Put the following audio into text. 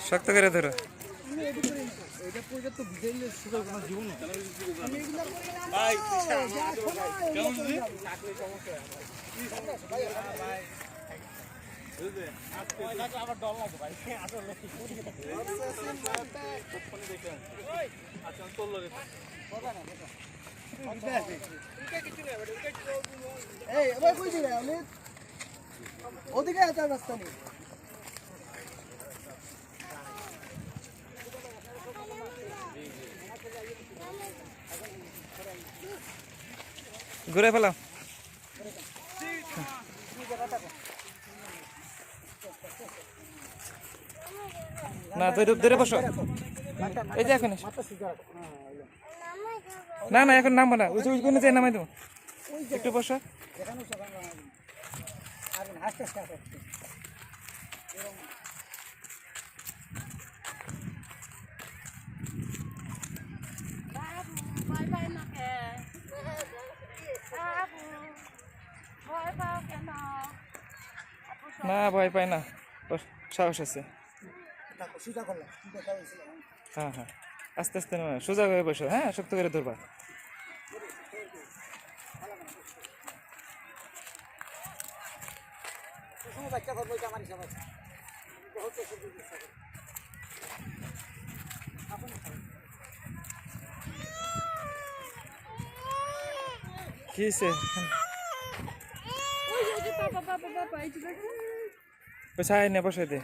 শক্ত করে ধরো। ওদিকে আছে রাস্তা নেই। ঘুরে ফেলাও। না ধরে বসো। এই যে এখন না না এখন নামবো না, ওই ওইখানে যে নামাই দেবো, একটু বসো। না ভয় পাই না, সাহস আছে। হ্যাঁ হ্যাঁ আস্তে আস্তে সোজা হয়ে বসো, হ্যাঁ শক্ত করে ধরবা। কি বসাই নে, বসাই দে।